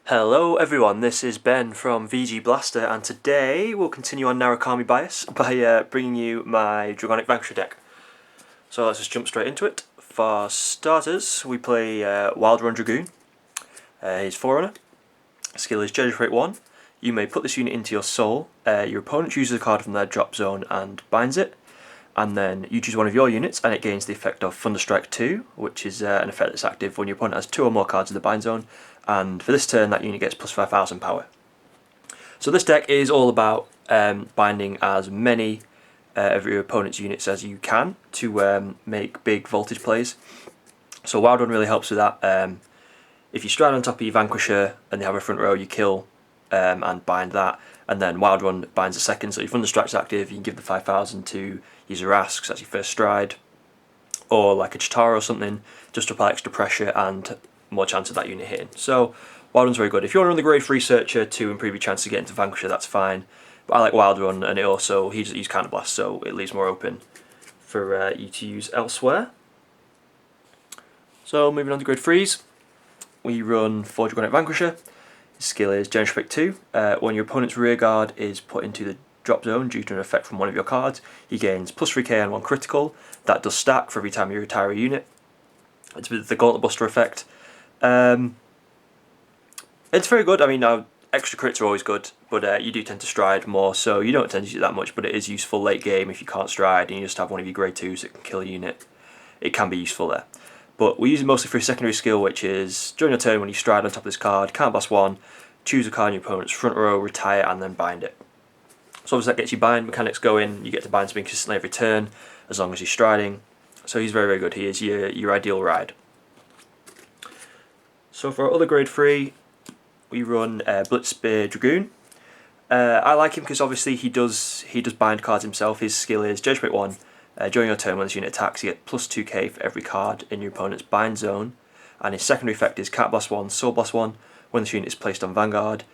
Hello everyone, this is Ben from VG Blaster, and today we'll continue on Narukami bias by bringing you my Dragonic Vanquisher deck. So let's just jump straight into it. For starters, we play Wild Run Dragoon. He's Forerunner. Skill is Generate 1. You may put this unit into your soul. Your opponent chooses a card from their drop zone and binds it. And then you choose one of your units and it gains the effect of Thunderstrike 2, which is an effect that's active when your opponent has 2 or more cards in the bind zone, and for this turn that unit gets plus 5,000 power. So this deck is all about binding as many of your opponent's units as you can to make big voltage plays. So Wild Run really helps with that. If you stride on top of your Vanquisher and they have a front row, you kill and bind that, and then Wild Run binds a second, so your Thunderstrike's active, you can give the 5,000 to use a Rask, because that's your first stride, or like a Chitara or something, just to apply extra pressure and more chance of that unit hitting. So Wild Run's very good. If you want to run the Grade 3 Searcher to improve your chance to get into Vanquisher, that's fine, but I like Wild Run, and it also, he doesn't use Counterblast, so it leaves more open for you to use elsewhere. So moving on to Grade 3s, we run 4 Dragonic Vanquisher. His skill is Generate 2. When your opponent's rearguard is put into the drop zone due to an effect from one of your cards, he gains plus 3k and 1 critical. That does stack for every time you retire a unit. It's with the Gauntlet Buster effect. It's very good. I mean, now extra crits are always good, but you do tend to stride more, so you don't tend to use it that much, but it is useful late game if you can't stride and you just have one of your grade 2s that can kill a unit. It can be useful there. But we use it mostly for a secondary skill, which is during your turn when you stride on top of this card, can't blast 1, choose a card in your opponent's front row, retire, and then bind it. So obviously that gets your bind mechanics going, you get to bind something consistently every turn, as long as you're striding. So he's very, very good. He is your ideal ride. So for our other grade 3, we run Blitzspear Dragoon. I like him because obviously he does bind cards himself. His skill is Judgment 1. During your turn when this unit attacks, you get plus 2k for every card in your opponent's bind zone. And his secondary effect is Cat Blast 1, Soul Blast 1. When this unit is placed on Vanguard,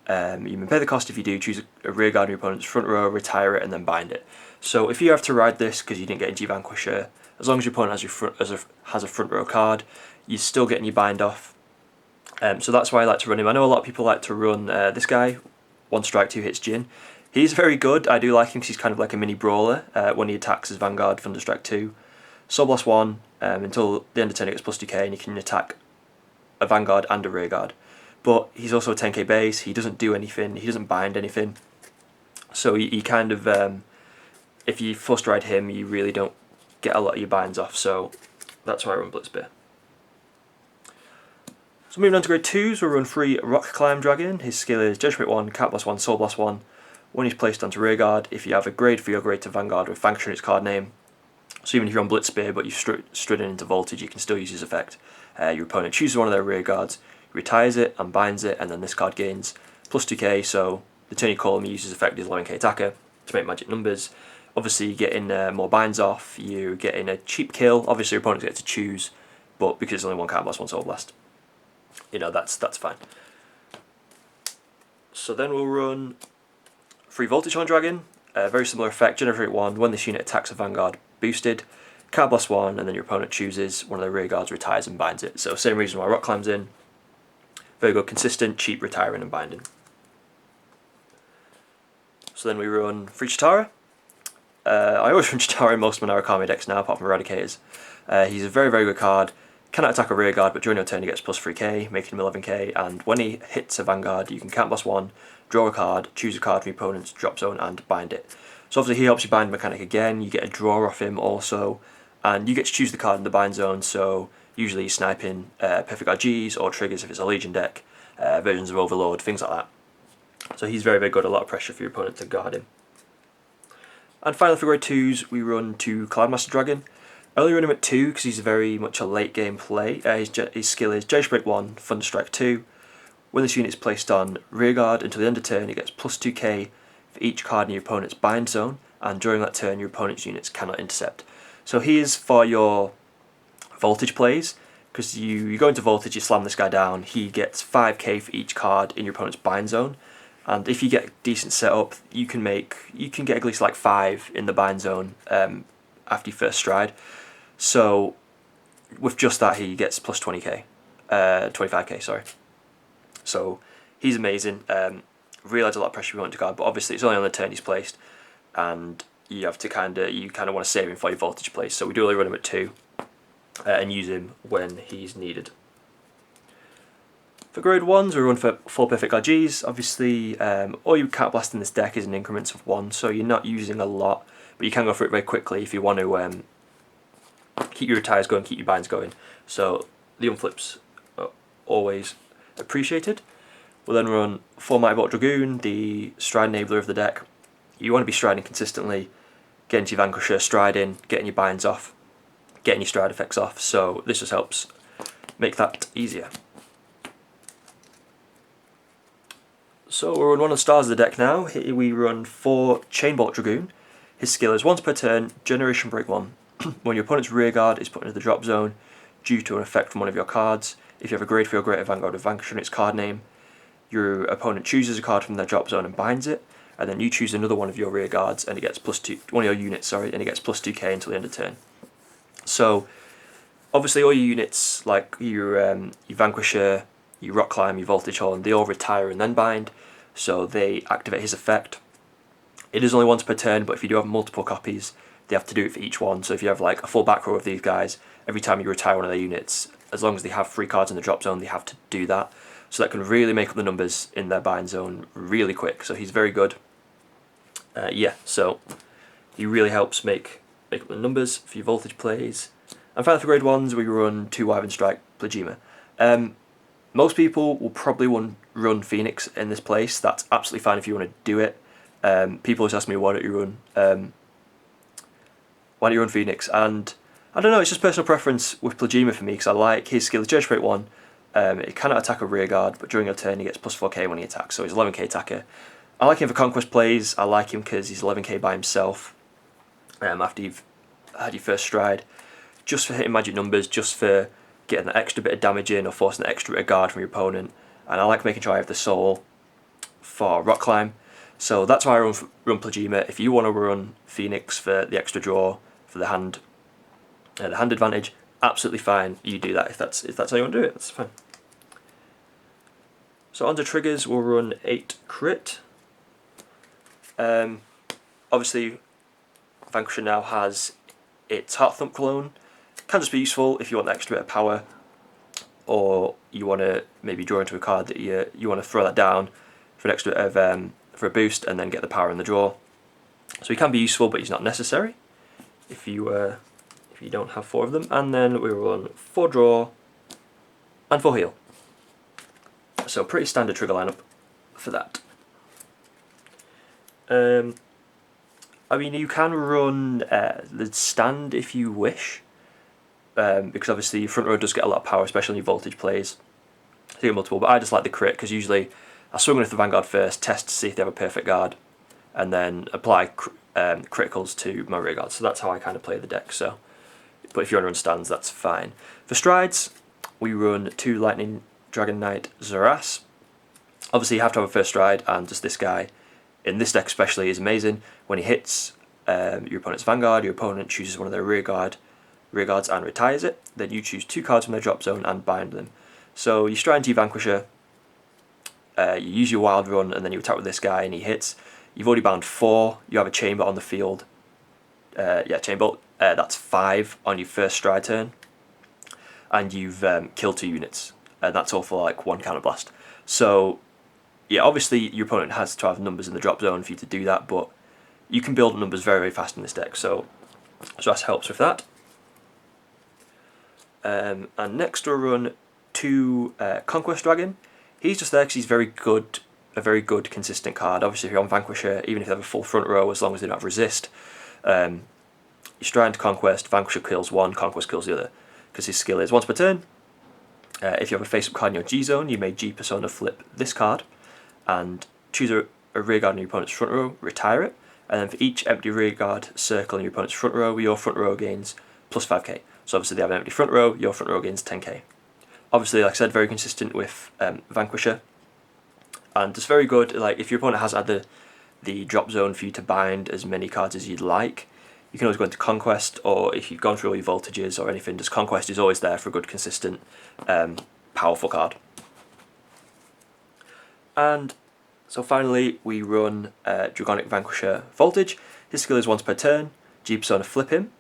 you may pay the cost if you do, choose a rearguard in your opponent's front row, retire it, and then bind it. So if you have to ride this because you didn't get into your Vanquisher, as long as your opponent has a front row card, you're still getting your bind off. So that's why I like to run him. I know a lot of people like to run this guy, 1 strike, 2 hits Jin. He's very good. I do like him because he's kind of like a mini brawler when he attacks as Vanguard, Thunderstrike 2. Soul Blast 1, until the end of turn it gets plus 2k and you can attack a Vanguard and a rearguard. But he's also a 10k base, he doesn't do anything, he doesn't bind anything. So he kind of, if you full stride him, you really don't get a lot of your binds off, so that's why I run Blitzspear. So moving on to grade 2s, we'll run 3 Narukami Dragon. His skill is Judgment 1, Cat Blast 1, Soul Blast 1. When he's placed onto rearguard, if you have a grade 3 or grade 2 Vanguard with Vanquisher in its card name, so even if you're on Blitzspear but you've stridden into voltage, you can still use his effect. Your opponent chooses one of their rearguards, retires it and binds it, and then this card gains plus 2k, so the turn you call him, he uses effect as 11k attacker to make magic numbers. Obviously you're getting more binds off, you're getting a cheap kill, obviously your opponents get to choose, but because it's only 1 Cat Blast, 1 Soul Blast, you know, that's fine. So then we'll run 3 Voltage on Dragon, very similar effect, Generate 1, when this unit attacks a Vanguard, boosted, Cat Blast 1, and then your opponent chooses one of their rearguards, retires and binds it. So same reason why Rock climbs in, very good, consistent, cheap retiring and binding. So then we run 3 Chitara. I always run Chitara in most of my Narukami decks now, apart from Eradicators. He's a very, very good card. Cannot attack a rearguard, but during your turn he gets plus 3k, making him 11k, and when he hits a Vanguard, you can Cat Blast 1, draw a card, choose a card from your opponent's drop zone, and bind it. So obviously he helps you bind mechanic again, you get a draw off him also, and you get to choose the card in the bind zone, so usually you're sniping Perfect RGs or triggers if it's a Legion deck, versions of Overlord, things like that. So he's very, very good, a lot of pressure for your opponent to guard him. And finally for grade 2s, we run 2 Cloudmaster Dragon. I only run him at 2 because he's very much a late game play. His skill is Break 1, Thunderstrike 2. When this unit is placed on rearguard until the end of turn, it gets plus 2k for each card in your opponent's bind zone, and during that turn your opponent's units cannot intercept. So he is for your voltage plays, because you go into voltage, you slam this guy down, he gets 5k for each card in your opponent's bind zone, and if you get a decent setup, you can get at least like 5 in the bind zone after your first stride. So with just that he gets plus 20k, 25k, sorry. So he's amazing. Realise a lot of pressure you want to guard, but obviously it's only on the turn he's placed, and you have to kind of want to save him for your voltage plays. So we do only run him at 2, and use him when he's needed. For grade 1s, we run for full perfect RGs. Obviously, all you counterblast in this deck is in increments of 1, so you're not using a lot, but you can go for it very quickly if you want to keep your retires going, keep your binds going. So the unflips are always appreciated. We'll then run 4 Mighty Bolt Dragoon, the stride enabler of the deck. You want to be striding consistently, getting your Vanquisher, striding, getting your binds off, getting your stride effects off, so this just helps make that easier. So we'll run one of the stars of the deck now. Here we run 4 Chain Bolt Dragoon. His skill is once per turn, Generation Break 1. When your opponent's rearguard is put into the drop zone due to an effect from one of your cards, if you have a grade 3 or greater Vanguard of Vanquisher in its card name, your opponent chooses a card from their drop zone and binds it, and then you choose another one of your rearguards and it gets one of your units, and it gets plus 2k until the end of turn. So obviously all your units, like your Vanquisher, your Rock Climb, your Voltage Horn, they all retire and then bind, so they activate his effect. It is only once per turn, but if you do have multiple copies, they have to do it for each one. So if you have like a full back row of these guys, every time you retire one of their units, as long as they have 3 cards in the drop zone, they have to do that. So that can really make up the numbers in their bind zone really quick. So he's very good. Yeah, so he really helps make up the numbers for your voltage plays. And finally for grade 1s, we run 2 Wyvern Strike Plagima. Most people will probably run Phoenix in this place. That's absolutely fine if you want to do it. People always ask me, why don't you run Phoenix? And I don't know, it's just personal preference with Plagima for me, because I like his skill is Judge Rate 1. It cannot attack a rear guard, but during a turn he gets plus 4k when he attacks, so he's 11k attacker. I like him for conquest plays. I like him because he's 11k by himself after you've had your first stride. Just for hitting magic numbers, just for getting that extra bit of damage in or forcing that extra bit of guard from your opponent. And I like making sure I have the soul for Rock Climb. So that's why I run Plagima. If you want to run Phoenix for the extra draw, for the hand advantage, absolutely fine. You do that if that's how you want to do it. That's fine. So onto triggers, we'll run 8 crit. Obviously, Vanquisher now has its Heart Thump clone. Can just be useful if you want the extra bit of power, or you want to maybe draw into a card that you want to throw that down for an extra bit of for a boost, and then get the power in the draw. So he can be useful, but he's not necessary if you don't have 4 of them. And then we run 4 draw and 4 heal. So pretty standard trigger lineup for that. I mean, you can run the stand if you wish, because obviously your front row does get a lot of power, especially in your voltage plays. So you get multiple, but I just like the crit, because usually I swing with the Vanguard first, test to see if they have a perfect guard, and then apply criticals to my rear guard. So that's how I kind of play the deck. So, but if you want to run stands, that's fine. For strides, we run 2 Lightning Dragon Knight Zaras. Obviously you have to have a first stride, and just this guy, in this deck especially, is amazing. When he hits your opponent's Vanguard, your opponent chooses one of their rear guards and retires it. Then you choose 2 cards from their drop zone and bind them. So you stride into your Vanquisher, you use your wild run, and then you attack with this guy and he hits. You've already bound 4, you have a chamber on the field. Chain Bolt, that's 5 on your first stride turn. And you've killed 2 units. And that's all for like 1 counterblast. So yeah, obviously your opponent has to have numbers in the drop zone for you to do that, but you can build numbers very, very fast in this deck, so that helps with that. And next we'll run 2 Conquest Dragon. He's just there because he's a very good consistent card. Obviously if you're on Vanquisher, even if they have a full front row, as long as they don't have resist, you stride into Conquest, Vanquisher kills 1, Conquest kills the other, because his skill is once per turn. If you have a face-up card in your G-zone, you may G-Persona flip this card, and choose a rear guard in your opponent's front row, retire it, and then for each empty rear guard circle in your opponent's front row, your front row gains plus 5k. So obviously they have an empty front row, your front row gains 10k. Obviously, like I said, very consistent with Vanquisher, and just very good. Like if your opponent has had the drop zone for you to bind as many cards as you'd like, you can always go into Conquest, or if you've gone through all your voltages or anything, just Conquest is always there for a good, consistent, powerful card. And so finally we run Dragonic Vanquisher Voltage. His skill is once per turn. G Persona flip him,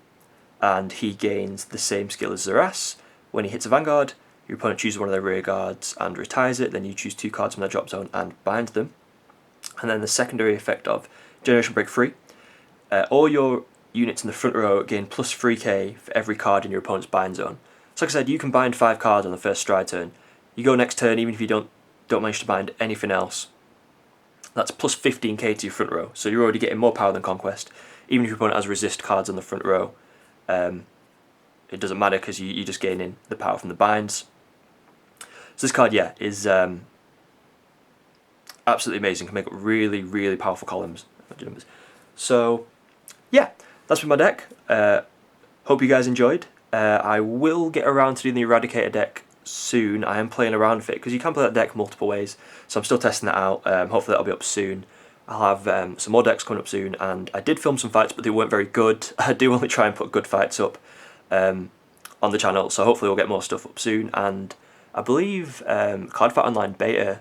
and he gains the same skill as Zaras. When he hits a Vanguard, your opponent chooses one of their rear guards and retires it, then you choose 2 cards from their drop zone and bind them. And then the secondary effect of Generation Break Free. All your units in the front row gain plus 3k for every card in your opponent's bind zone. So like I said, you can bind 5 cards on the first stride turn. You go next turn, even if you don't manage to bind anything else, that's plus 15k to your front row. So you're already getting more power than Conquest. Even if your opponent has resist cards on the front row, it doesn't matter because you're just gaining the power from the binds. So this card, yeah, is absolutely amazing. Can make up really, really powerful columns. So, yeah, that's been my deck. Hope you guys enjoyed. I will get around to doing the Eradicator deck soon. I am playing around with it because you can play that deck multiple ways. So I'm still testing that out. Hopefully that'll be up soon. I'll have some more decks coming up soon, and I did film some fights, but they weren't very good. I do only try and put good fights up on the channel, so hopefully we'll get more stuff up soon. And I believe CARDFIGHT Online beta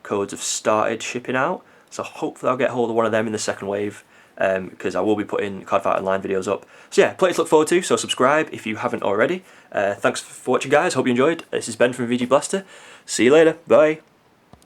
codes have started shipping out, so hopefully I'll get hold of one of them in the second wave, because I will be putting CARDFIGHT Online videos up. So yeah, plenty to look forward to, so subscribe if you haven't already. Thanks for watching, guys. Hope you enjoyed. This is Ben from VG Blaster. See you later. Bye.